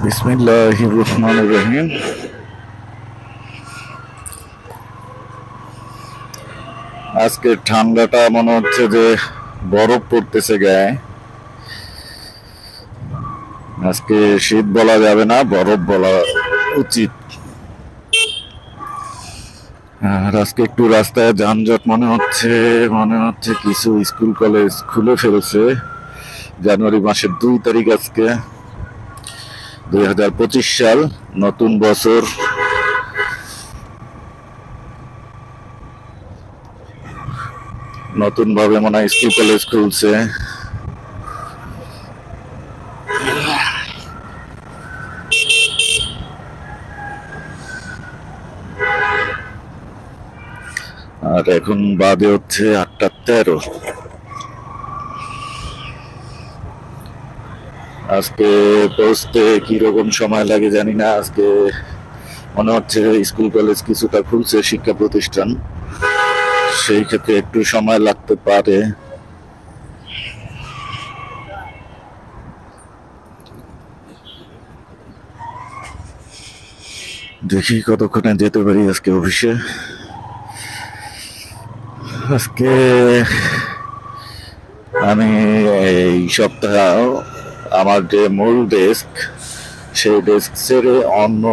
বিসমিল্লাহির রহমানির রহিম। আজকে ঠান্ডাটা মনে হচ্ছে যে বরফ পড়তেছে গায়ে। আজকে শীত বলা যাবে না, বরফ বলা উচিত। আর আজকে একটু রাস্তায় যানজট মনে হচ্ছে কিছু স্কুল কলেজ খুলে ফেলছে। জানুয়ারি মাসের 2 তারিখ আজকে, 2025 সাল, নতুন বছর। নতুন ভাবে মনে হয় স্কুল কলেজ খুলছে। আর এখন বাদে হচ্ছে 8:13। আজকে পৌঁছতে কিরকম সময় লাগে জানি না। আজকে মনে হচ্ছে স্কুল কলেজ কিছুটা খুলছে, শিক্ষা প্রতিষ্ঠান, সেই ক্ষেত্রে একটু সময় লাগতে পারে। দেখি কতক্ষণে যেতে পারি আজকে অফিসে। আজকে আমি এই সপ্তাহ আমার যে মূল ডেস্ক, সেই ডেস্ক ছেড়ে অন্য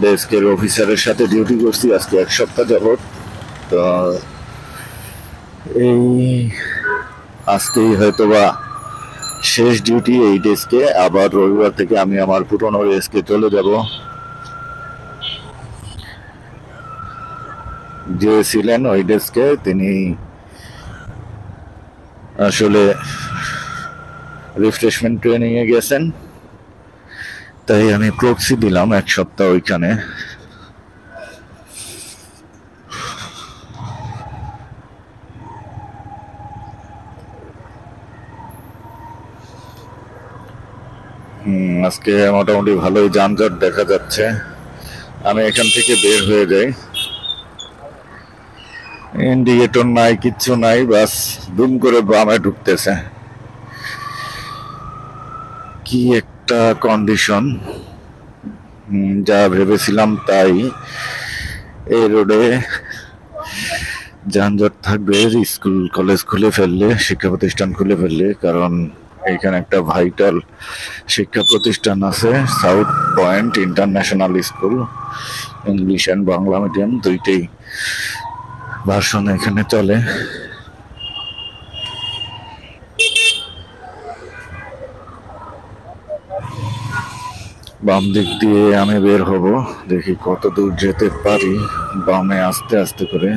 ডেস্কের অফিসারের সাথে ডিউটি করছি আজকে 1 সপ্তাহ যাবৎ। তো এই আজকেই হয়তোবা শেষ ডিউটি এই ডেস্কে। আবার রবিবার থেকে আমি আমার পুরনো ডেস্কে চলে যাব। যে ছিলেন ওই ডেস্কে, তিনি আসলে রিফ্রেশমেন্ট ট্রেনিং এ গেছেন, তাই আমি প্রক্সি দিলাম 1 সপ্তাহ ওইখানে। আজকে মোটামুটি ভালোই যানজট দেখা যাচ্ছে। আমি এখান থেকে বের হয়ে যাই, ইন্ডিকেটর নাই, কিচ্ছু নাই, বাস দুম করে বামে ঢুকতেছে। কি একটা কন্ডিশন! যা ভেবেছিলাম তাই। এই রোডে যানজট থাকবে স্কুল কলেজ খুলে ফেললে, শিক্ষা প্রতিষ্ঠান খুলে ফেললে, কারণ এইখানে একটা ভাইটাল শিক্ষা প্রতিষ্ঠান আছে, south point international school, English and Bangla medium দুইটাই ভার্সন এখানে চলে। বাম দিক দিয়ে আমি বের হব, দেখি কত দূর যেতে পারি বামে আস্তে আস্তে করে।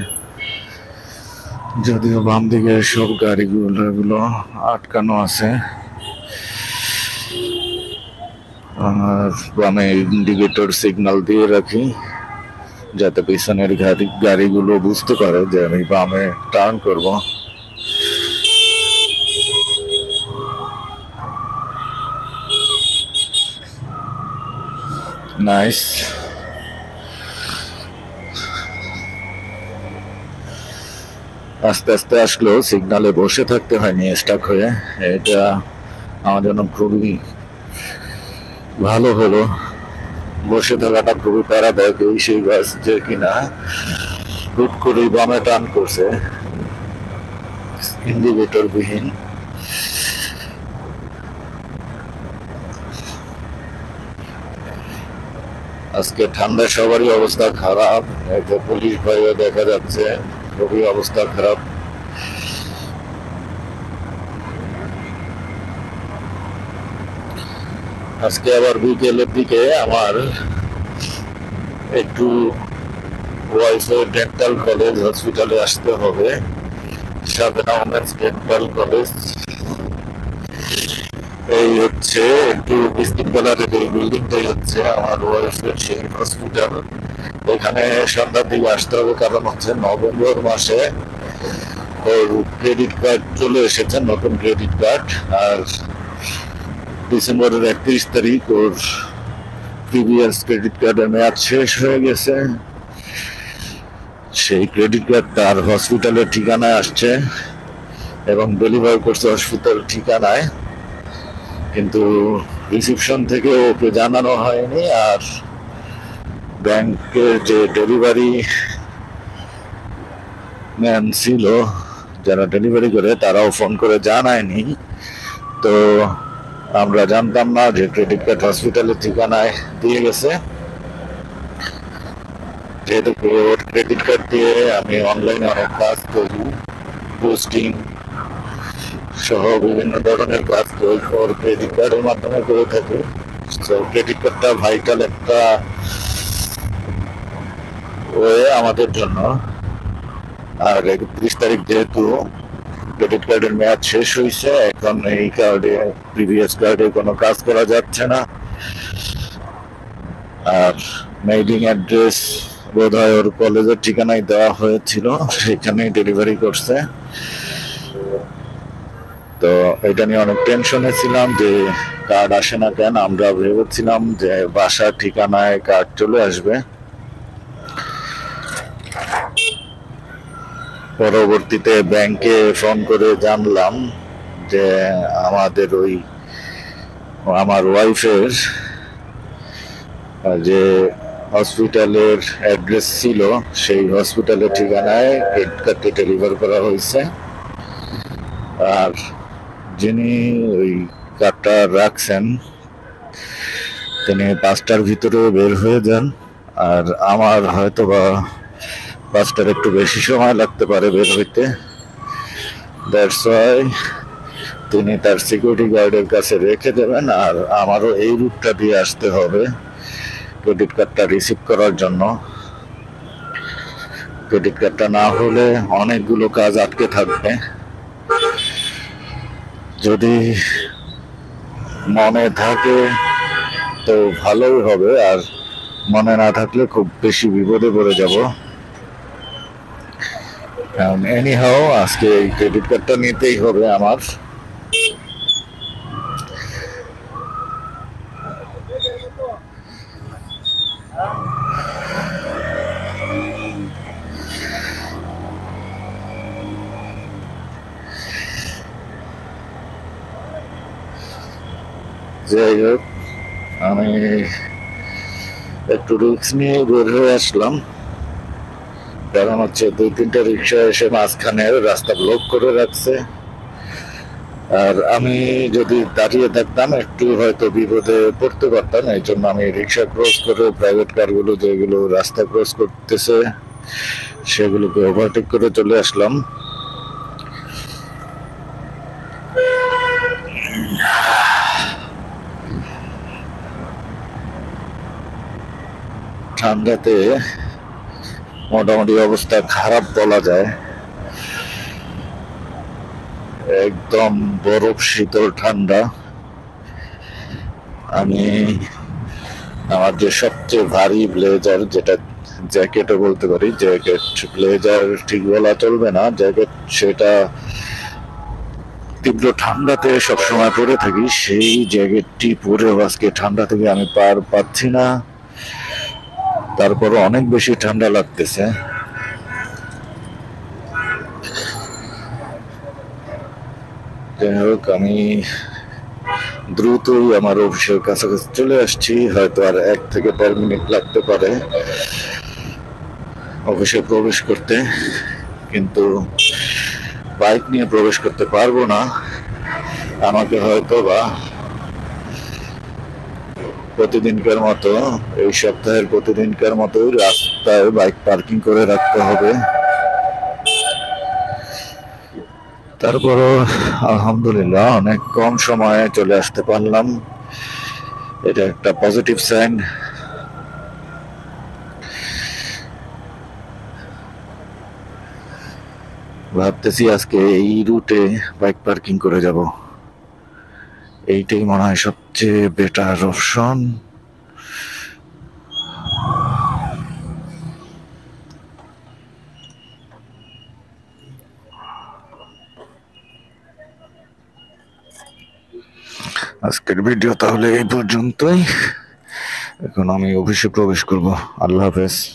যদিও বাম দিকে সব গাড়িগুলো আটকানো আছে, আর বামে ইন্ডিকেটর সিগন্যাল দিয়ে রাখি যাতে পিছনের গাড়িগুলো বুঝতে পারে যে আমি বামে টার্ন করব। নাইস। আস্তে আস্তে আসলো, সিগনালে বসে থাকতে হয়নি স্টাক হয়ে। এটা আমার জন্য খুবই ভালো হলো। বসে থাকাটা খুবই প্যারাদায়ক। এই সেই বাস যে কিনা হুট করে বামে টার্ন করছে ইন্ডিকেটর বিহীন। আজকে ঠান্ডায় সবারই অবস্থা খারাপ। একটা পুলিশ ভাইও দেখা যাচ্ছে, খুবই অবস্থা খারাপ। আজকে আবার বিকেলের দিকে আমার একটু ওয়াইফের ডেন্টাল কলেজ হসপিটালে আসতে হবে, সাবেনা ওমেন্স ডেন্টাল কলেজ। এই হচ্ছে একটু বিস্কিট কালারের এই বিল্ডিংটাই হচ্ছে আমার ওয়াইফের সেই হসপিটাল। এখানে সন্ধ্যার দিকে আসতে হবে, কারণ হচ্ছে নভেম্বর মাসে ওর ক্রেডিট কার্ড চলে এসেছে, নতুন ক্রেডিট কার্ড। আর ডিসেম্বরের 31 তারিখ ওর প্রিভিয়াস ক্রেডিট কার্ডের মেয়াদ শেষ হয়ে গেছে। সেই ক্রেডিট কার্ড তার হসপিটালের ঠিকানায় আসছে এবং ডেলিভার করছে হসপিটাল ঠিকানায়, কিন্তু রিসিপশন থেকে ওকে জানানো হয়নি, আর ব্যাংকের যে ডেলিভারি ম্যান ছিল, যারা ডেলিভারি করে, তারাও ফোন করে জানায়নি। তো আমরা জানতাম না যে ক্রেডিট কার্ড হসপিটালের ঠিকানায় দিয়ে গেছে। যেহেতু ক্রেডিট কার্ড দিয়ে আমি অনলাইনে অনেক কাজ করি, পোস্টিং সহ বিভিন্ন ধরনের কাজ ওর ক্রেডিট কার্ডের মাধ্যমে করে থাকি। তো ক্রেডিট কার্ডটা ভাইটাল একটা ওয়ে আমাদের জন্য। আর 31 তারিখ যেহেতু ক্রেডিট কার্ডের মেয়াদ শেষ হয়েছে, এখন এই কার্ডে, প্রিভিয়াস কার্ডে কোনো কাজ করা যাচ্ছে না। আর মেইলিং অ্যাড্রেস বোধ হয় ওর কলেজের ঠিকানায় দেওয়া হয়েছিল, সেখানেই ডেলিভারি করছে। তো এটা নিয়ে অনেক টেনশনে ছিলাম যে কার্ড আসে না কেন। আমরা ভেবেছিলাম যে বাসার ঠিকানায় কার্ড চলে আসবে। পরবর্তীতে ব্যাংকে ফোন করে জানলাম যে আমাদের আমার ওয়াইফের যে হসপিটালের অ্যাড্রেস ছিল, সেই হসপিটালের ঠিকানায় ক্রেডিট কার্ডটি ডেলিভার করা হয়েছে। আর যিনি ওই কার্ডটা রাখছেন তিনি 5টার ভিতরে বের হয়ে যান। আর আমার হয়তো বা 5টার একটু বেশি সময় লাগতে পারে বের হইতে। দ্যাটস ওয়াই তিনি তার সিকিউরিটি গার্ডের কাছে রেখে দেবেন, আর আমারও এই রুটটা দিয়ে আসতে হবে ক্রেডিট কার্ডটা রিসিভ করার জন্য। ক্রেডিট কার্ডটা না হলে অনেকগুলো কাজ আটকে থাকবে। যদি মনে থাকে তো ভালোই হবে, আর মনে না থাকলে খুব বেশি বিপদে পড়ে যাব। এনিহাও আজকে এই ক্রেডিট কার্ডটা নিতেই হবে আমার। যাই হোক, আমি একটু রিস্ক নিয়ে বের হয়ে আসলাম, কারণ হচ্ছে 2-3টা রিক্সা এসে মাঝখানে রাস্তা ব্লক করে রাখছে। আর আমি যদি দাঁড়িয়ে থাকতাম একটু হয়তো বিপদে পড়তে পারতাম। এই জন্য আমি রিক্সা ক্রস করে প্রাইভেট কারগুলো যেগুলো রাস্তা ক্রস করতেছে সেগুলোকে ওভারটেক করে চলে আসলাম। ঠান্ডাতে মোটামুটি অবস্থা খারাপ বলা যায়, একদম বরফ শীতল ঠান্ডা। আমি আমার যে সবচেয়ে ভারী ব্লেজার, যেটা জ্যাকেটও বলতে পারি, জ্যাকেট ব্লেজার ঠিক বলা চলবে না, জ্যাকেট, সেটা তীব্র ঠান্ডাতে সবসময় পরে থাকি। সেই জ্যাকেটটি পরেও আজকে ঠান্ডা থেকে আমি পার পাচ্ছি না, তারপরও অনেক বেশি ঠান্ডা লাগতেছে। যাই হোক, আমি দ্রুতই আমার অফিসের কাছাকাছি চলে আসছি। হয়তো আর 1 থেকে 1.5 মিনিট লাগতে পারে অফিসে প্রবেশ করতে, কিন্তু বাইক নিয়ে প্রবেশ করতে পারবো না। আমাকে হয়তো বা প্রতিদিনকার মতো, এই সপ্তাহের প্রতিদিনকার মতোই রাস্তায় বাইক পার্কিং করে রাখতে হবে। তারপরও আলহামদুলিল্লাহ অনেক কম সময়ে চলে আসতে পারলাম, এটা একটা পজিটিভ সাইন। ভাবতেছি আজকে এই রুটে বাইক পার্কিং করে যাব, এইটাই মনে হয় সবচেয়ে বেটার অপশন। আজকের ভিডিও তাহলে এই পর্যন্তই। এখন আমি অফিসে প্রবেশ করব। আল্লাহ হাফেজ।